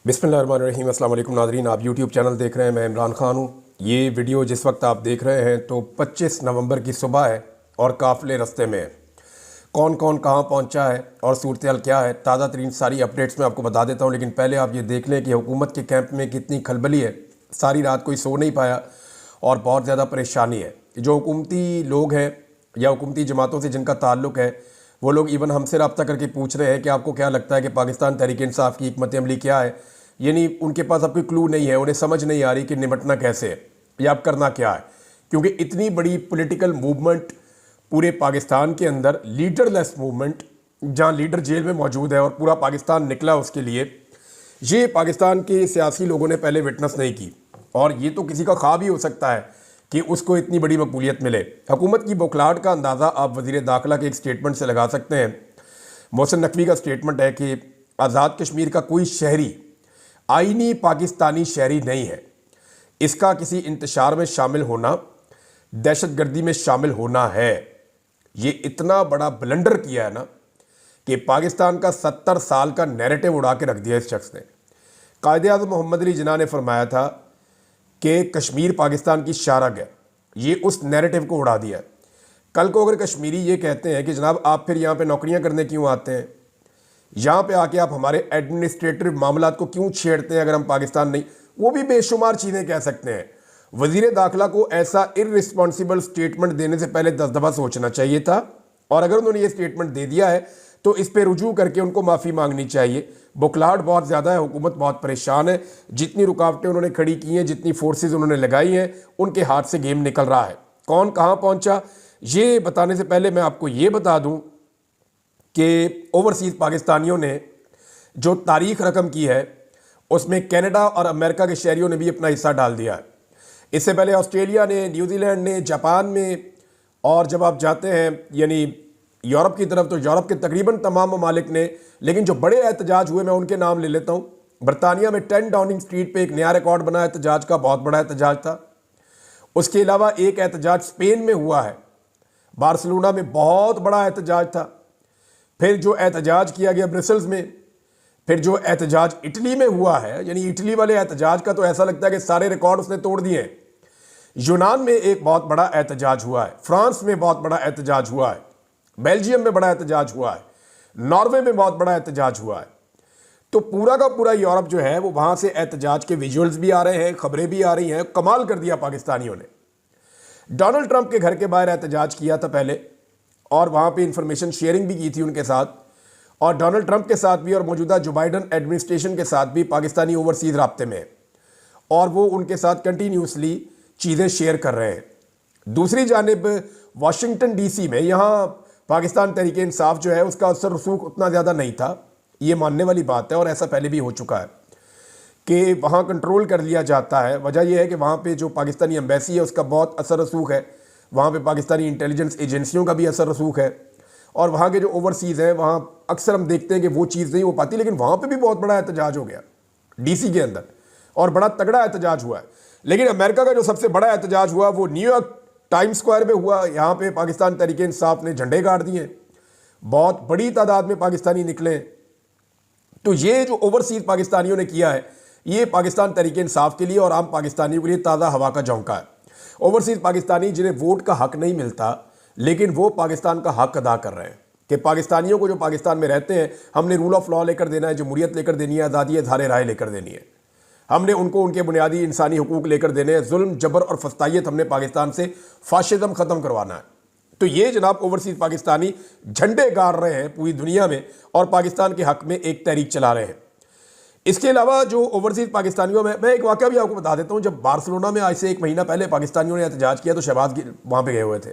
बिस्मिल्लाहिर्रहमानिर्रहीम। अस्सलाम वालेकुम नाज़रीन, आप यूट्यूब चैनल देख रहे हैं। मैं इमरान खान हूँ। ये वीडियो जिस वक्त आप देख रहे हैं तो 25 नवंबर की सुबह है और काफ़िले रास्ते में है। कौन कौन कहाँ पहुँचा है और सूरत हाल क्या है, ताज़ा तरीन सारी अपडेट्स मैं आपको बता देता हूँ। लेकिन पहले आप ये देख लें कि हुकूमत के कैंप में कितनी खलबली है। सारी रात कोई सो नहीं पाया और बहुत ज़्यादा परेशानी है। जो हुकूमती लोग हैं या हुकूमती जमातों से जिनका ताल्लुक़ है, वो लोग इवन हमसे रब्ता करके पूछ रहे हैं कि आपको क्या लगता है कि पाकिस्तान तहरीक इंसाफ की हिकमत अमली क्या है। यानी उनके पास अब कोई क्लू नहीं है, उन्हें समझ नहीं आ रही कि निपटना कैसे है या अब करना क्या है। क्योंकि इतनी बड़ी पॉलिटिकल मूवमेंट पूरे पाकिस्तान के अंदर, लीडरलेस मूवमेंट, जहां लीडर जेल में मौजूद है और पूरा पाकिस्तान निकला उसके लिए, ये पाकिस्तान के सियासी लोगों ने पहले विटनेस नहीं की। और ये तो किसी का ख्वाब ही हो सकता है कि उसको इतनी बड़ी मकबूलियत मिले। हुकूमत की बौखलाहट का अंदाज़ा आप वज़ीर दाखिला के एक स्टेटमेंट से लगा सकते हैं। मोहसिन नकवी का स्टेटमेंट है कि आज़ाद कश्मीर का कोई शहरी आईनी पाकिस्तानी शहरी नहीं है। इसका किसी इंतशार में शामिल होना, दहशतगर्दी में शामिल होना है। ये इतना बड़ा ब्लंडर किया है ना कि पाकिस्तान का 70 साल का नैरेटिव उड़ा के रख दिया इस शख्स ने। कायद-ए-आज़म मोहम्मद अली जिन्ना ने फरमाया था कि कश्मीर पाकिस्तान की शारग है। ये उस नैरेटिव को उड़ा दिया है। कल को अगर कश्मीरी ये कहते हैं कि जनाब आप फिर यहाँ पे नौकरियाँ करने क्यों आते हैं, यहाँ पे आके आप हमारे एडमिनिस्ट्रेटिव मामलात को क्यों छेड़ते हैं अगर हम पाकिस्तान नहीं, वो भी बेशुमार चीज़ें कह सकते हैं। वज़ीर दाखिला को ऐसा इर्रिस्पॉन्सिबल स्टेटमेंट देने से पहले 10 दफ़ा सोचना चाहिए था। और अगर उन्होंने ये स्टेटमेंट दे दिया है तो इस पर रुजू करके उनको माफ़ी मांगनी चाहिए। बुखलाहट बहुत ज़्यादा है, हुकूमत बहुत परेशान है। जितनी रुकावटें उन्होंने खड़ी की हैं, जितनी फोर्सेज उन्होंने लगाई हैं, उनके हाथ से गेम निकल रहा है। कौन कहाँ पहुँचा ये बताने से पहले मैं आपको ये बता दूँ कि ओवरसीज़ पाकिस्तानियों ने जो तारीख रकम की है उसमें कनाडा और अमेरिका के शहरियों ने भी अपना हिस्सा डाल दिया है। इससे पहले ऑस्ट्रेलिया ने, न्यूजीलैंड ने, जापान में, और जब आप जाते हैं यानी यूरोप की तरफ तो यूरोप के तकरीबन तमाम ममालिक ने। लेकिन जो बड़े एहतजाज हुए मैं उनके नाम ले लेता हूँ। बरतानिया में 10 डाउनिंग स्ट्रीट पे एक नया रिकॉर्ड बना एहतजाज का, बहुत बड़ा एहतजाज था। उसके अलावा एक एहतजाज स्पेन में हुआ है, बार्सिलोना में बहुत बड़ा एहतजाज था। फिर जो एहतजाज किया गया ब्रसल्स में, फिर जो एहतजाज इटली में हुआ है, यानी इटली वाले एहतजाज का तो ऐसा लगता है कि सारे रिकॉर्ड उसने तोड़ दिए हैं। यूनान में एक बहुत बड़ा एहतजाज हुआ है, फ्रांस में बहुत बड़ा एहतजाज हुआ है, बेल्जियम में बड़ा एहतजाज हुआ है, नॉर्वे में बहुत बड़ा एहतजाज हुआ है। तो पूरा का पूरा यूरोप जो है वो वहाँ से एहतजाज के विजुअल्स भी आ रहे हैं, खबरें भी आ रही हैं। कमाल कर दिया पाकिस्तानियों ने। डोनाल्ड ट्रंप के घर के बाहर एहतजाज किया था पहले और वहाँ पे इंफॉर्मेशन शेयरिंग भी की थी उनके साथ, और डोनाल्ड ट्रंप के साथ भी और मौजूदा जो बाइडन एडमिनिस्ट्रेशन के साथ भी पाकिस्तानी ओवरसीज़ राब्ते में है और वो उनके साथ कंटिन्यूसली चीज़ें शेयर कर रहे हैं। दूसरी जानिब वाशिंगटन डीसी में, यहाँ पाकिस्तान तहरीक इंसाफ जो है उसका असर रसूख उतना ज़्यादा नहीं था, ये मानने वाली बात है और ऐसा पहले भी हो चुका है कि वहाँ कंट्रोल कर लिया जाता है। वजह यह है कि वहाँ पे जो पाकिस्तानी एम्बेसी है उसका बहुत असर रसूख है, वहाँ पे पाकिस्तानी इंटेलिजेंस एजेंसियों का भी असर रसूख है, और वहाँ के जो ओवरसीज़ हैं वहाँ अक्सर हम देखते हैं कि वो चीज़ नहीं हो पाती। लेकिन वहाँ पे भी बहुत बड़ा एहतजाज हो गया डीसी के अंदर और बड़ा तगड़ा एहतजाज हुआ है। लेकिन अमेरिका का जो सबसे बड़ा एहतजाज हुआ वो न्यूयॉर्क टाइम्स स्क्वायर में हुआ। यहाँ पे पाकिस्तान तहरीक इंसाफ ने झंडे गाड़ दिए, बहुत बड़ी तादाद में पाकिस्तानी निकले। तो ये जो ओवरसीज़ पाकिस्तानियों ने किया है ये पाकिस्तान तहरीक इंसाफ के लिए और आम पाकिस्तानियों के लिए ताज़ा हवा का झोंका है। ओवरसीज़ पाकिस्तानी जिन्हें वोट का हक नहीं मिलता लेकिन वो पाकिस्तान का हक अदा कर रहे हैं कि पाकिस्तानियों को जो पाकिस्तान में रहते हैं हमने रूल ऑफ लॉ लेकर देना है, जमहूरियत लेकर देनी है, आज़ादी इज़हार राय लेकर देनी है, हमने उनको उनके बुनियादी इंसानी हुकूक लेकर देने हैं, जुल्म जबर और फस्तायत हमने पाकिस्तान से फाशिज्म ख़त्म करवाना है। तो ये जनाब ओवरसीज़ पाकिस्तानी झंडे गाड़ रहे हैं पूरी दुनिया में और पाकिस्तान के हक में एक तहरीक चला रहे हैं। इसके अलावा जो ओवरसीज़ पाकिस्तानियों में, मैं एक वाक़या भी आपको बता देता हूँ। जब बार्सिलोना में आज से 1 महीना पहले पाकिस्तानियों ने एहतजाज किया तो शहबाज गिल वहाँ पे गए हुए थे।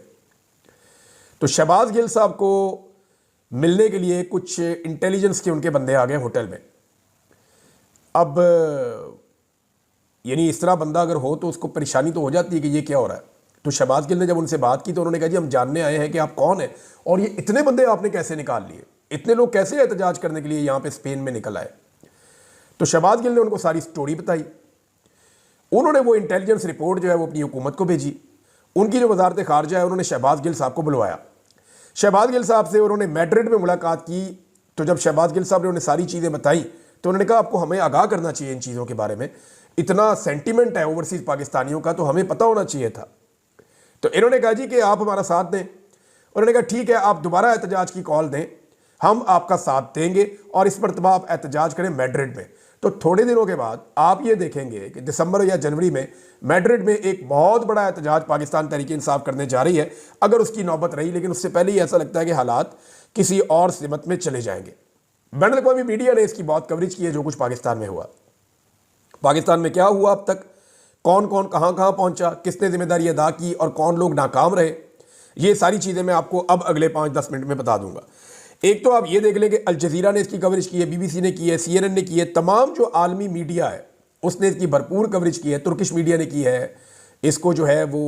तो शहबाज गिल साहब को मिलने के लिए कुछ इंटेलिजेंस के उनके बंदे आ गए होटल में। अब यानी इस तरह बंदा अगर हो तो उसको परेशानी तो हो जाती है कि ये क्या हो रहा है। तो शहबाज गिल ने जब उनसे बात की तो उन्होंने कहा जी हम जानने आए हैं कि आप कौन हैं और ये इतने बंदे आपने कैसे निकाल लिए, इतने लोग कैसे एहतजाज करने के लिए यहाँ पे स्पेन में निकल आए। तो शहबाज गिल ने उनको सारी स्टोरी बताई। उन्होंने वो इंटेलिजेंस रिपोर्ट जो है वो अपनी हुकूमत को भेजी। उनकी जो वजारत खारजा है उन्होंने शहबाज गिल साहब को बुलवाया। शहबाज गिल साहब से उन्होंने मैड्रिड में मुलाकात की। तो जब शहबाज गिल साहब ने उन्हें सारी चीज़ें बताई तो उन्होंने कहा आपको हमें आगाह करना चाहिए इन चीज़ों के बारे में, इतना सेंटिमेंट है ओवरसीज़ पाकिस्तानियों का तो हमें पता होना चाहिए था। तो इन्होंने कहा जी कि आप हमारा साथ दें। उन्होंने कहा ठीक है, आप दोबारा एहतजाज की कॉल दें, हम आपका साथ देंगे और इस मरतबा आप एहतजाज करें मैड्रिड में। तो थोड़े दिनों के बाद आप ये देखेंगे कि दिसंबर या जनवरी में मैड्रिड में एक बहुत बड़ा एहतजाज पाकिस्तान तहरीक इंसाफ करने जा रही है, अगर उसकी नौबत रही। लेकिन उससे पहले ही ऐसा लगता है कि हालात किसी और सिमत में चले जाएंगे। बैन अवी मीडिया ने इसकी बहुत कवरेज की है, जो कुछ पाकिस्तान में हुआ, पाकिस्तान में क्या हुआ अब तक, कौन कौन कहाँ कहाँ पहुँचा, किसने जिम्मेदारी अदा की और कौन लोग नाकाम रहे, ये सारी चीज़ें मैं आपको अब अगले 5-10 मिनट में बता दूंगा। एक तो आप ये देख लें कि अल जज़ीरा ने इसकी कवरेज की है, BBC ने की है, CNN ने की है, तमाम जो आलमी मीडिया है उसने इसकी भरपूर कवरेज की है। तुर्किश मीडिया ने की है इसको, जो है वो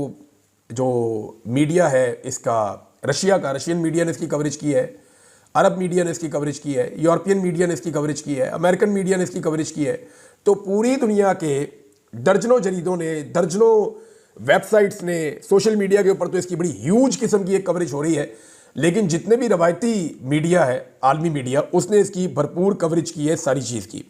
जो मीडिया है इसका रशिया का, रशियन मीडिया ने इसकी कवरेज की है, अरब मीडिया ने इसकी कवरेज की है, यूरोपियन मीडिया ने इसकी कवरेज की है, अमेरिकन मीडिया ने इसकी कवरेज की है। तो पूरी दुनिया के दर्जनों जरीदों ने, दर्जनों वेबसाइट्स ने, सोशल मीडिया के ऊपर तो इसकी बड़ी ह्यूज किस्म की एक कवरेज हो रही है। लेकिन जितने भी रवायती मीडिया है, आलमी मीडिया, उसने इसकी भरपूर कवरेज की है सारी चीज़ की।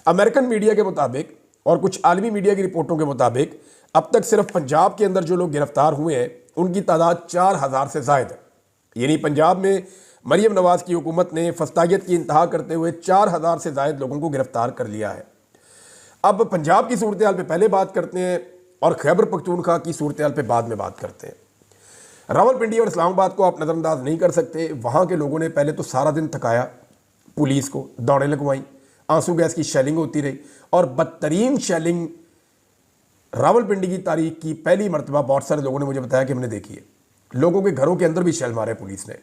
अमेरिकन मीडिया के मुताबिक और कुछ आलमी मीडिया की रिपोर्टों के मुताबिक अब तक सिर्फ पंजाब के अंदर जो लोग गिरफ्तार हुए हैं उनकी तादाद 4000 से ज़ायद है। यानी पंजाब में मरियम नवाज़ की हुकूमत ने फस्तायत की इंतहा करते हुए 4000 से ज़ायद लोगों को गिरफ्तार कर लिया है। अब पंजाब की सूरत हाल पे पहले बात करते हैं और खैबर पख्तूनख्वा की सूरत हाल पे बाद में बात करते हैं। रावलपिंडी और इस्लामाबाद को आप नज़रअंदाज नहीं कर सकते। वहाँ के लोगों ने पहले तो सारा दिन थकाया, पुलिस को दौड़ें लगवाई, आंसू गैस की शेलिंग होती रही और बदतरीन शेलिंग रावलपिंडी की तारीख की पहली मरतबा बहुत सारे लोगों ने मुझे बताया कि हमने देखी है। लोगों के घरों के अंदर भी शेल मारे पुलिस ने,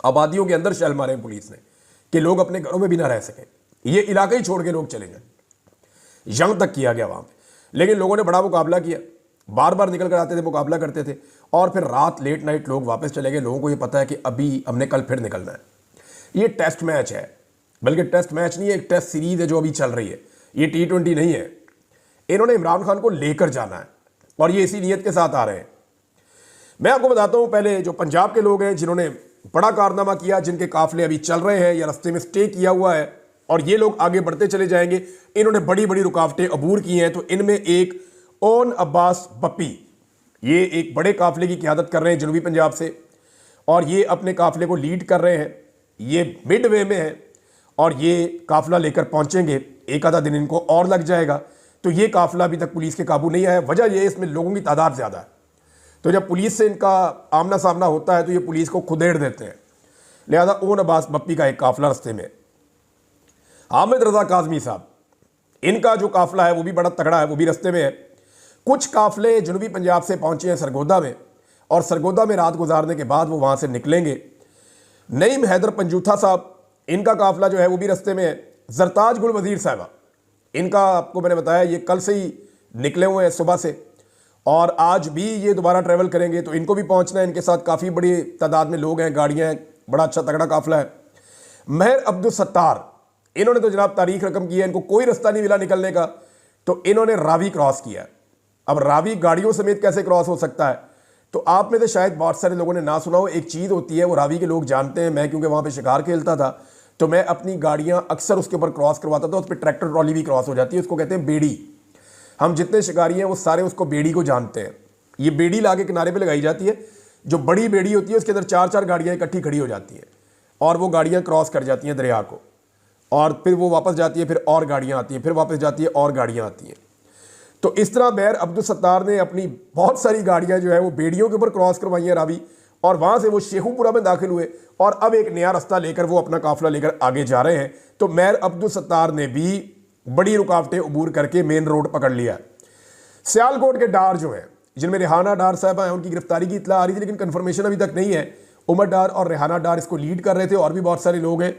आबादियों के अंदर शेल मारे पुलिस ने कि लोग अपने घरों में भी ना रह सकें, ये इलाका ही छोड़ के लोग चले जाएं। जंग तक किया गया वहाँ पे, लेकिन लोगों ने बड़ा मुकाबला किया, बार बार निकल कर आते थे, मुकाबला करते थे और फिर रात लेट नाइट लोग वापस चले गए। लोगों को ये पता है कि अभी हमने कल फिर निकलना है। ये टेस्ट मैच है, बल्कि टेस्ट मैच नहीं है, एक टेस्ट सीरीज है जो अभी चल रही है, ये T20 नहीं है। इन्होंने इमरान खान को लेकर जाना है और ये इसी नीयत के साथ आ रहे हैं। मैं आपको बताता हूँ, पहले जो पंजाब के लोग हैं जिन्होंने बड़ा कारनामा किया, जिनके काफिले अभी चल रहे हैं या रस्ते में स्टे किया हुआ है और ये लोग आगे बढ़ते चले जाएंगे, इन्होंने बड़ी बड़ी रुकावटें अबूर की हैं। तो इनमें एक ओन अब्बास बप्पी, ये एक बड़े काफिले की क़यादत कर रहे हैं जनूबी पंजाब से और ये अपने काफिले को लीड कर रहे हैं। ये मिड वे में है और ये काफिला लेकर पहुंचेंगे, एक आधा दिन इनको और लग जाएगा। तो ये काफिला अभी तक पुलिस के काबू नहीं आया। वजह यह है इसमें लोगों की तादाद ज़्यादा है, तो जब पुलिस से इनका आमना सामना होता है तो ये पुलिस को खुदेड़ देते हैं। लिहाजा ओन अब्बास बप्पी का एक काफिला रस्ते में। हामिद रजा काजमी साहब, इनका जो काफिला है वो भी बड़ा तगड़ा है, वो भी रस्ते में है। कुछ काफिले जनूबी पंजाब से पहुंचे हैं सरगोदा में और सरगोदा में रात गुजारने के बाद वो वहाँ से निकलेंगे। नईम हैदर पंजूथा साहब, इनका काफिला जो है वो भी रस्ते में है। जरताज गुल वजीर साहबा, इनका आपको मैंने बताया ये कल से ही निकले हुए हैं सुबह से और आज भी ये दोबारा ट्रैवल करेंगे, तो इनको भी पहुंचना है। इनके साथ काफ़ी बड़ी तादाद में लोग हैं, गाड़ियां हैं, बड़ा अच्छा तगड़ा काफिला है। महर अब्दुल सत्तार, इन्होंने तो जनाब तारीख रकम की है, इनको कोई रास्ता नहीं मिला निकलने का, तो इन्होंने रावी क्रॉस किया। अब रावी गाड़ियों समेत कैसे क्रॉस हो सकता है? तो आप में से शायद बहुत सारे लोगों ने ना सुना हो, एक चीज़ होती है वो रावी के लोग जानते हैं। मैं क्योंकि वहाँ पे शिकार खेलता था तो मैं अपनी गाड़ियाँ अक्सर उसके ऊपर क्रॉस करवाता था, उस पर ट्रैक्टर ट्रॉली भी क्रॉस हो जाती है, उसको कहते हैं बेड़ी। हम जितने शिकारी हैं वो सारे उसको बेड़ी को जानते हैं। ये बेड़ी लाके किनारे पे लगाई जाती है, जो बड़ी बेड़ी होती है उसके अंदर 4-4 गाड़ियाँ इकट्ठी खड़ी हो जाती हैं और वो गाड़ियाँ क्रॉस कर जाती हैं दरिया को और फिर वो वापस जाती है, फिर और गाड़ियाँ आती हैं, फिर वापस जाती है और गाड़ियाँ आती हैं। तो इस तरह महर अब्दुल सत्तार ने अपनी बहुत सारी गाड़ियाँ जो है वो बेड़ियों के ऊपर क्रॉस करवाई हैं रावी, और वहाँ से वो शेखुपुरा में दाखिल हुए और अब एक नया रास्ता लेकर वो अपना काफिला लेकर आगे जा रहे हैं। तो महर अब्दुल सत्तार ने भी बड़ी रुकावटें अबूर करके मेन रोड पकड़ लिया। सियालकोट के डार जो हैं, जिनमें रेहाना डार साहब हैं, उनकी गिरफ्तारी की इत्तला आ रही थी लेकिन कन्फर्मेशन अभी तक नहीं है। उमर डार और रेहाना डार इसको लीड कर रहे थे और भी बहुत सारे लोग हैं।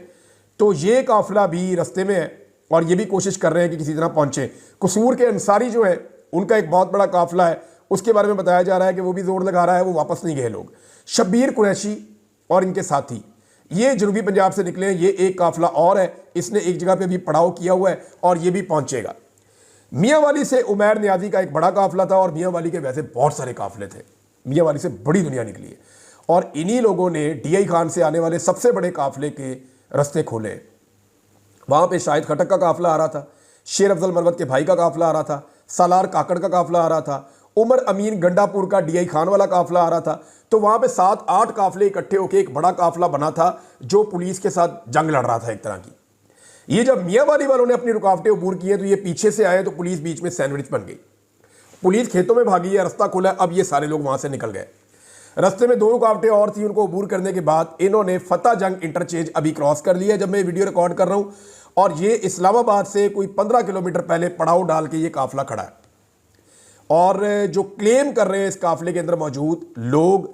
तो ये काफिला भी रास्ते में है और ये भी कोशिश कर रहे हैं कि किसी तरह पहुंचे। कसूर के अंसारी जो है उनका एक बहुत बड़ा काफिला है, उसके बारे में बताया जा रहा है कि वो भी जोर लगा रहा है, वो वापस नहीं गए लोग। शब्बीर कुरैशी और इनके साथी ये जनूबी पंजाब से निकले हैं। ये एक काफिला और है, इसने एक जगह पे भी पड़ाव किया हुआ है और ये भी पहुंचेगा। मियाँ वाली से उमैर नियाजी का एक बड़ा काफिला था और मियाँ वाली के वैसे बहुत सारे काफिले थे। मियाँ वाली से बड़ी दुनिया निकली है और इन्हीं लोगों ने DI खान से आने वाले सबसे बड़े काफिले के रास्ते खोले। वहाँ पे शाहिद खटक का काफिला आ रहा था, शेर अफजल मरवत के भाई का काफिला आ रहा था, सालार काकड़ का काफिला आ रहा था, उमर अमीन गंडापुर का डीआई खान वाला काफिला आ रहा था। तो वहाँ पे 7-8 काफिले इकट्ठे होकर एक बड़ा काफिला बना था जो पुलिस के साथ जंग लड़ रहा था एक तरह की। ये जब मियांवाली वालों ने अपनी रुकावटें अबूर की हैं तो ये पीछे से आए तो पुलिस बीच में सैंडविच बन गई। पुलिस खेतों में भागी है, रास्ता खुला, अब ये सारे लोग वहां से निकल गए। रास्ते में 2 रुकावटें और थी, उनको अबूर करने के बाद इन्होंने फतेह जंग इंटरचेंज अभी क्रॉस कर लिया जब मैं वीडियो रिकॉर्ड कर रहा हूं, और ये इस्लामाबाद से कोई 15 किलोमीटर पहले पड़ाव डाल के ये काफिला खड़ा है। और जो क्लेम कर रहे हैं इस काफिले के अंदर मौजूद लोग,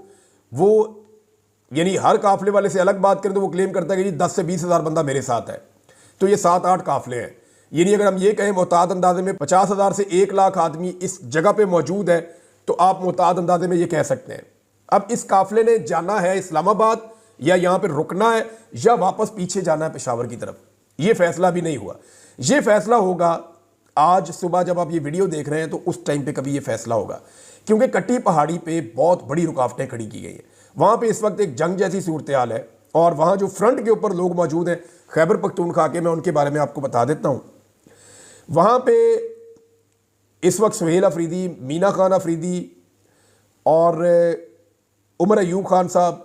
वो यानी हर काफिले वाले से अलग बात करें तो वो क्लेम करता है कि जी 10 से 20 हज़ार बंदा मेरे साथ है। तो ये 7-8 काफिले हैं। यानी अगर हम ये कहें मोहतात अंदाजे में 50,000 से 1 लाख आदमी इस जगह पे मौजूद है तो आप मोहतात अंदाजे में ये कह सकते हैं। अब इस काफिले ने जाना है इस्लामाबाद, या यहां पे रुकना है, या वापस पीछे जाना है पेशावर की तरफ, ये फैसला भी नहीं हुआ। ये फैसला होगा आज सुबह जब आप ये वीडियो देख रहे हैं तो उस टाइम पे कभी ये फैसला होगा, क्योंकि कट्टी पहाड़ी पे बहुत बड़ी रुकावटें खड़ी की गई हैं। वहां पे इस वक्त एक जंग जैसी सूरत हाल है, और वहां जो फ्रंट के ऊपर लोग मौजूद हैं खैबर पख्तूनख्वा के, मैं उनके बारे में आपको बता देता हूं। वहां पे इस वक्त सुहेल अफरीदी, मीना खान अफरीदी और उमर अयूब खान साहब,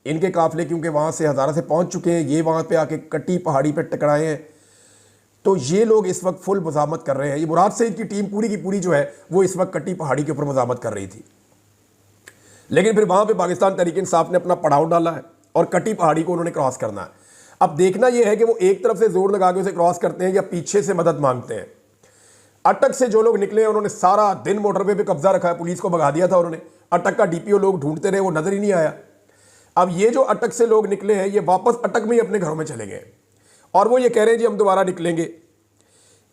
इनके काफिले क्योंकि वहां से हज़ारा से पहुंच चुके हैं, ये वहां पे आके कट्टी पहाड़ी पे टकराए हैं, तो ये लोग इस वक्त फुल मुज़ाहमत कर रहे हैं। ये मुराद सईद की टीम पूरी की पूरी जो है वो इस वक्त कट्टी पहाड़ी के ऊपर मुज़ाहमत कर रही थी, लेकिन फिर वहां पे पाकिस्तान तहरीक इंसाफ ने अपना पड़ाव डाला है और कट्टी पहाड़ी को उन्होंने क्रॉस करना है। अब देखना यह है कि वो एक तरफ से जोर लगा के उसे क्रॉस करते हैं या पीछे से मदद मांगते हैं। अटक से जो लोग निकले हैं उन्होंने सारा दिन मोटरवे पे कब्जा रखा है, पुलिस को भगा दिया था उन्होंने। अटक का डीपीओ लोग ढूंढते रहे, वो नजर ही नहीं आया। अब ये जो अटक से लोग निकले हैं ये वापस अटक में ही अपने घरों में चले गए, और वो ये कह रहे हैं जी हम दोबारा निकलेंगे।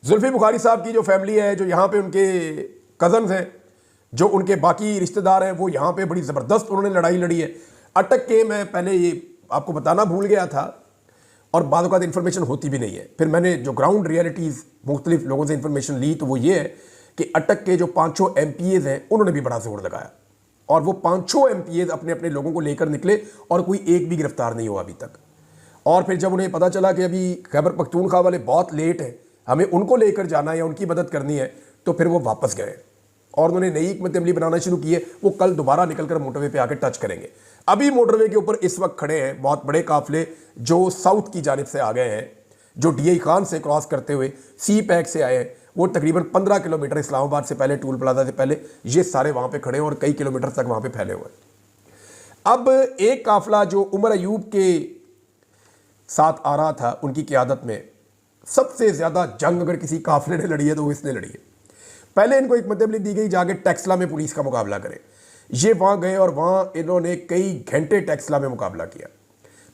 जुल्फी बुखारी साहब की जो फैमिली है, जो यहाँ पे उनके कजन्स हैं, जो उनके बाकी रिश्तेदार हैं, वो यहाँ पे बड़ी ज़बरदस्त उन्होंने लड़ाई लड़ी है। अटक के मैं पहले ये आपको बताना भूल गया था, और बाद का इन्फॉर्मेशन होती भी नहीं है। फिर मैंने जो ग्राउंड रियलिटीज़ मुख्तलिफ लोगों से इन्फॉर्मेशन ली तो वो ये है कि अटक के जो 5 MPAs हैं उन्होंने भी बड़ा जोर लगाया, और वो 5 MPAs अपने अपने लोगों को लेकर निकले और कोई एक भी गिरफ्तार नहीं हुआ अभी तक। और फिर जब उन्हें पता चला कि अभी खैबर पख्तूनख्वा वाले बहुत लेट हैं, हमें उनको लेकर जाना है या उनकी मदद करनी है, तो फिर वो वापस गए और उन्होंने नई हिकमत अमली बनाना शुरू की है। वो कल दोबारा निकलकर मोटरवे पे आके टच करेंगे। अभी मोटरवे के ऊपर इस वक्त खड़े हैं बहुत बड़े काफिले जो साउथ की जानिब से आ गए हैं, जो डीआई खान से क्रॉस करते हुए सी पैक से आए हैं। वो तकरीबन 15 किलोमीटर इस्लामाबाद से पहले, टूल प्लाजा से पहले, ये सारे वहाँ पे खड़े हैं और कई किलोमीटर तक वहाँ पे फैले हुए हैं। अब एक काफिला जो उमर अयूब के साथ आ रहा था, उनकी क़यादत में सबसे ज़्यादा जंग अगर किसी काफिले ने लड़ी है तो वो इसने लड़ी है। पहले इनको एक मतलब दी गई जाके टेक्सला में पुलिस का मुकाबला करें। ये वहाँ गए और वहाँ इन्होंने कई घंटे टेक्सला में मुकाबला किया।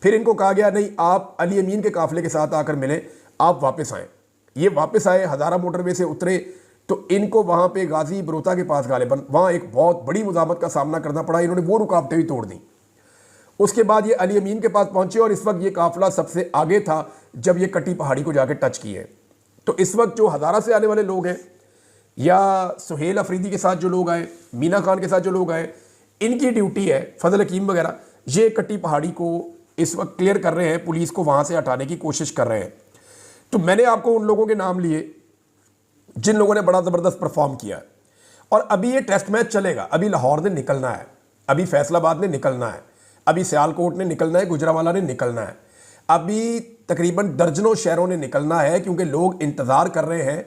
फिर इनको कहा गया नहीं, आप अली अमीन के काफिले के साथ आकर मिले, आप वापस आएँ। ये वापस आए, हज़ारा मोटरवे से उतरे तो इनको वहाँ पे गाजी बरोता के पास गालिबन वहाँ एक बहुत बड़ी मुज़ाहमत का सामना करना पड़ा। इन्होंने वो रुकावटें भी तोड़ दी। उसके बाद ये अली अमीन के पास पहुँचे और इस वक्त ये काफिला सबसे आगे था जब ये कट्टी पहाड़ी को जाकर टच किए। तो इस वक्त जो हज़ारा से आने वाले लोग हैं या सुहेल अफरीदी के साथ जो लोग आए, मीना खान के साथ जो लोग आए, इनकी ड्यूटी है, फजल हकीम वगैरह, ये कट्टी पहाड़ी को इस वक्त क्लियर कर रहे हैं, पुलिस को वहाँ से हटाने की कोशिश कर रहे हैं। तो मैंने आपको उन लोगों के नाम लिए जिन लोगों ने बड़ा ज़बरदस्त परफॉर्म किया है। और अभी ये टेस्ट मैच चलेगा। अभी लाहौर ने निकलना है, अभी फैसलाबाद ने निकलना है, अभी सियालकोट ने निकलना है, गुजरावाला ने निकलना है, अभी तकरीबन दर्जनों शहरों ने निकलना है, क्योंकि लोग इंतज़ार कर रहे हैं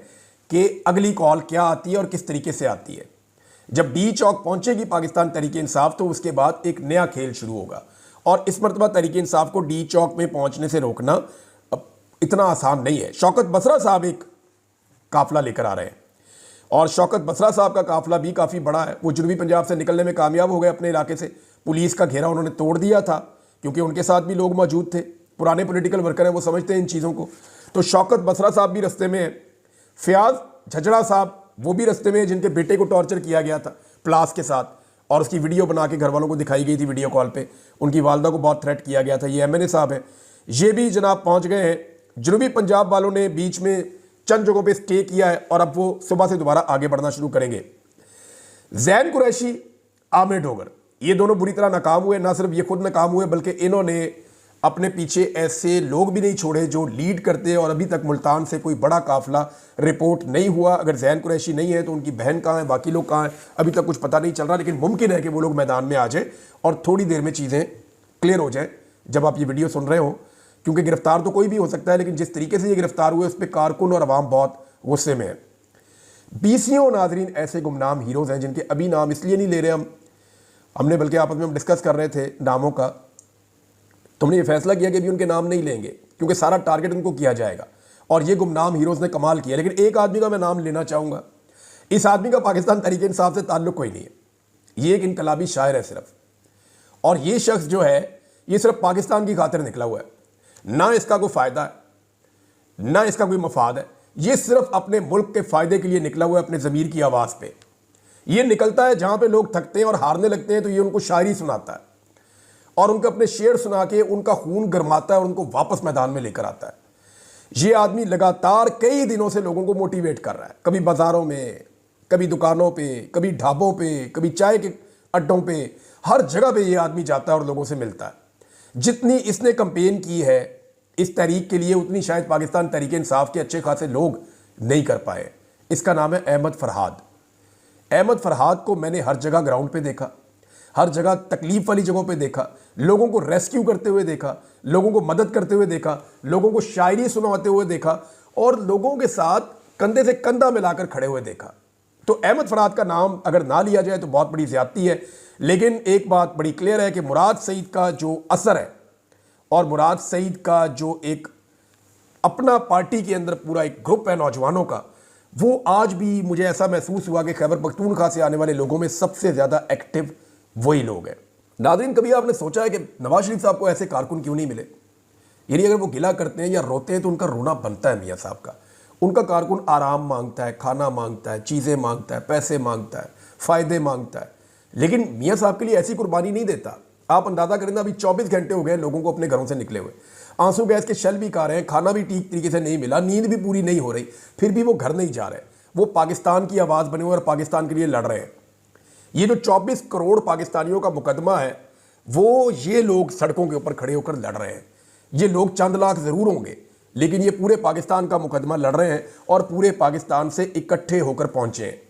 कि अगली कॉल क्या आती है और किस तरीके से आती है। जब डी चौक पहुंचेगी पाकिस्तान तहरीक इंसाफ तो उसके बाद एक नया खेल शुरू होगा, और इस मरतबा तहरीक इंसाफ को डी चौक में पहुंचने से रोकना अब इतना आसान नहीं है। शौकत बसरा साहब एक काफिला लेकर आ रहे हैं, और शौकत बसरा साहब का काफिला भी काफ़ी बड़ा है। वो जनूबी पंजाब से निकलने में कामयाब हो गए अपने इलाके से। पुलिस का घेरा उन्होंने तोड़ दिया था, क्योंकि उनके साथ भी लोग मौजूद थे, पुराने पॉलिटिकल वर्कर हैं, वो समझते हैं इन चीज़ों को। तो शौकत बसरा साहब भी रस्ते में हैं। फयाज झजड़ा साहब वो भी रस्ते में, जिनके बेटे को टॉर्चर किया गया था प्लास के साथ, और उसकी वीडियो बना के घर वालों को दिखाई गई थी वीडियो कॉल पे। उनकी वालदा को बहुत थ्रेट किया गया था। ये MNA साहब हैं, ये भी जनाब पहुंच गए हैं। जनूबी पंजाब वालों ने बीच में चंद जगहों पे स्टे किया है और अब वो सुबह से दोबारा आगे बढ़ना शुरू करेंगे। जैन कुरैशी, आमिर डोगर, ये दोनों बुरी तरह नाकाम हुए। ना सिर्फ ये खुद नाकाम हुए बल्कि इन्होंने अपने पीछे ऐसे लोग भी नहीं छोड़े जो लीड करते हैं, और अभी तक मुल्तान से कोई बड़ा काफिला रिपोर्ट नहीं हुआ। अगर जैन कुरैशी नहीं है तो उनकी बहन कहाँ है, बाकी लोग कहाँ हैं, अभी तक कुछ पता नहीं चल रहा। लेकिन मुमकिन है कि वो लोग मैदान में आ जाए और थोड़ी देर में चीज़ें क्लियर हो जाए जब आप ये वीडियो सुन रहे हो, क्योंकि गिरफ्तार तो कोई भी हो सकता है, लेकिन जिस तरीके से ये गिरफ्तार हुए उस पर कारकुन और अवाम बहुत गुस्से में है। 20 नाजरीन ऐसे गुमनाम हीरोज़ हैं जिनके अभी नाम इसलिए नहीं ले रहे हमने बल्कि आपस में हम डिस्कस कर रहे थे नामों का, तो हमने ये फैसला किया कि अभी उनके नाम नहीं लेंगे क्योंकि सारा टारगेट उनको किया जाएगा। और ये गुमनाम हीरोज़ ने कमाल किया। लेकिन एक आदमी का मैं नाम लेना चाहूँगा। इस आदमी का पाकिस्तान तहरीक इंसाफ से ताल्लुक़ कोई नहीं है, ये एक इनकलाबी शायर है सिर्फ। और ये शख्स जो है ये सिर्फ पाकिस्तान की खातिर निकला हुआ है, ना इसका कोई फ़ायदा है ना इसका कोई मफाद है। ये सिर्फ अपने मुल्क के फ़ायदे के लिए निकला हुआ है, अपने ज़मीर की आवाज़ पे ये निकलता है। जहाँ पे लोग थकते हैं और हारने लगते हैं तो ये उनको शायरी सुनाता है और उनको अपने शेर सुना के उनका खून गरमाता है और उनको वापस मैदान में लेकर आता है। ये आदमी लगातार कई दिनों से लोगों को मोटिवेट कर रहा है, कभी बाज़ारों में, कभी दुकानों पे, कभी ढाबों पे, कभी चाय के अड्डों पे, हर जगह पे ये आदमी जाता है और लोगों से मिलता है। जितनी इसने कंपेन की है इस तहरीक के लिए उतनी शायद पाकिस्तान तहरीक इंसाफ के अच्छे खासे लोग नहीं कर पाए। इसका नाम है अहमद फरहाद। अहमद फरहाद को मैंने हर जगह ग्राउंड पे देखा, हर जगह तकलीफ वाली जगहों पे देखा, लोगों को रेस्क्यू करते हुए देखा, लोगों को मदद करते हुए देखा, लोगों को शायरी सुनाते हुए देखा और लोगों के साथ कंधे से कंधा मिलाकर खड़े हुए देखा। तो अहमद फरहाद का नाम अगर ना लिया जाए तो बहुत बड़ी ज़्यादती है। लेकिन एक बात बड़ी क्लियर है कि मुराद सईद का जो असर है और मुराद सईद का जो एक अपना पार्टी के अंदर पूरा एक ग्रुप है नौजवानों का, वो आज भी मुझे ऐसा महसूस हुआ कि खैबर पख्तूनख्वा से आने वाले लोगों में सबसे ज़्यादा एक्टिव वही लोग हैं। नाज़रीन, कभी आपने सोचा है कि नवाज शरीफ साहब को ऐसे कारकुन क्यों नहीं मिले? यानी अगर वो गिला करते हैं या रोते हैं तो उनका रोना बनता है मियाँ साहब का। उनका कारकुन आराम मांगता है, खाना मांगता है, चीज़ें मांगता है, पैसे मांगता है, फ़ायदे मांगता है, लेकिन मियाँ साहब के लिए ऐसी कुर्बानी नहीं देता। आप अंदाज़ा करें ना, अभी 24 घंटे हो गए लोगों को अपने घरों से निकले हुए, आंसू गैस के शल भी खा रहे हैं, खाना भी ठीक तरीके से नहीं मिला, नींद भी पूरी नहीं हो रही, फिर भी वो घर नहीं जा रहे। वो पाकिस्तान की आवाज़ बने हुए और पाकिस्तान के लिए लड़ रहे हैं। ये जो 24 करोड़ पाकिस्तानियों का मुकदमा है वो ये लोग सड़कों के ऊपर खड़े होकर लड़ रहे हैं। ये लोग चंद लाख ज़रूर होंगे लेकिन ये पूरे पाकिस्तान का मुकदमा लड़ रहे हैं और पूरे पाकिस्तान से इकट्ठे होकर पहुंचे हैं।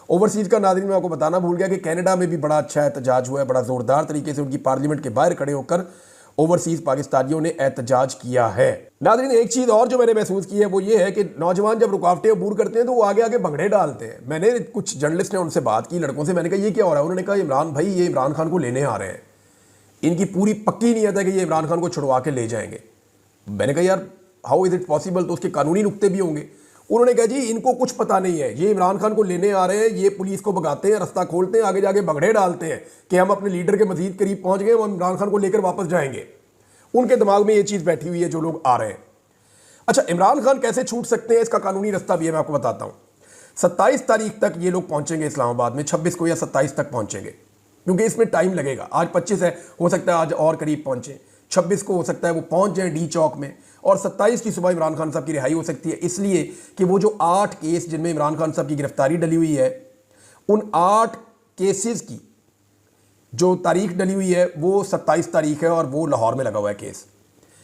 ओवरसीज़ का नाज़रीन मैं आपको बताना भूल गया कि कनाडा में भी बड़ा अच्छा एहतजाज हुआ है, बड़ा ज़ोरदार तरीके से उनकी पार्लियामेंट के बाहर खड़े होकर ओवरसीज़ पाकिस्तानियों ने एहतजाज किया है। नाज़रीन, एक चीज़ और जो मैंने महसूस की है वो ये है कि नौजवान जब रुकावटें अबूर करते हैं तो वो आगे आगे भंगड़े डालते हैं। मैंने कुछ जर्नलिस्ट ने उनसे बात की, लड़कों से, मैंने कहा ये क्या हो रहा है? उन्होंने कहा इमरान भाई ये इमरान खान को लेने आ रहे हैं, इनकी पूरी पक्की नीयत है कि ये इमरान खान को छुड़वा के ले जाएंगे। मैंने कहा यार हाउ इज़ इट पॉसिबल? तो उसके कानूनी नुक्ते भी होंगे। उन्होंने कहा जी इनको कुछ पता नहीं है, ये इमरान खान को लेने आ रहे हैं, ये पुलिस को भगाते हैं, रास्ता खोलते हैं, आगे जाके भगड़े डालते हैं कि हम अपने लीडर के मजीद करीब पहुंच गए, हम इमरान खान को लेकर वापस जाएंगे। उनके दिमाग में ये चीज़ बैठी हुई है जो लोग आ रहे हैं। अच्छा, इमरान खान कैसे छूट सकते हैं इसका कानूनी रास्ता भी है, मैं आपको बताता हूँ। 27 तारीख तक ये लोग पहुंचेंगे इस्लामाबाद में, 26 को या 27 तक पहुंचेंगे क्योंकि इसमें टाइम लगेगा। आज 25 है, हो सकता है आज और करीब पहुंचे, 26 को हो सकता है वो पहुंच जाए डी चौक में और 27 की सुबह इमरान खान साहब की रिहाई हो सकती है। इसलिए कि वो जो 8 केस जिनमें इमरान खान साहब की गिरफ्तारी डली हुई है, उन 8 केसेस की जो तारीख डली हुई है वो 27 तारीख है और वो लाहौर में लगा हुआ है केस।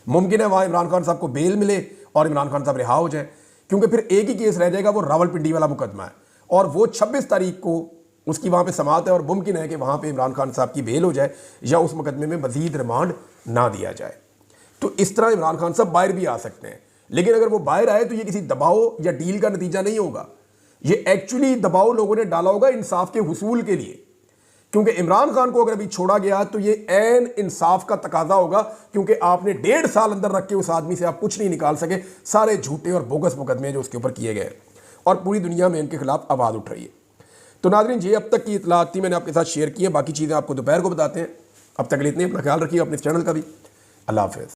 मुमकिन है वहाँ इमरान खान साहब को बेल मिले और इमरान खान साहब रिहा हो जाए, क्योंकि फिर एक ही केस रह जाएगा, वो रावलपिंडी वाला मुकदमा है और वो 26 तारीख को उसकी वहाँ पे समाअत है और मुमकिन है कि वहाँ पे इमरान खान साहब की बेल हो जाए या उस मुकदमे में मजीद रिमांड ना दिया जाए। तो इस तरह इमरान खान साहब बाहर भी आ सकते हैं, लेकिन अगर वो बाहर आए तो ये किसी दबाव या डील का नतीजा नहीं होगा, ये एक्चुअली दबाव लोगों ने डाला होगा इंसाफ के हुसूल के लिए। क्योंकि इमरान खान को अगर अभी छोड़ा गया तो ये ऐन इंसाफ का तकाजा होगा, क्योंकि आपने 1.5 साल अंदर रख के उस आदमी से आप कुछ नहीं निकाल सके। सारे झूठे और बोगस मुकदमे जो उसके ऊपर किए गए और पूरी दुनिया में इनके खिलाफ आवाज़ उठ रही है। तो नाज़रीन, ये अब तक की इतलात थी, मैंने आपके साथ शेयर की है, बाकी चीज़ें आपको दोपहर को बताते हैं। अब तक के लिए इतने, अपना ख्याल रखिए, अपने चैनल का भी। अल्लाह हाफ़िज़।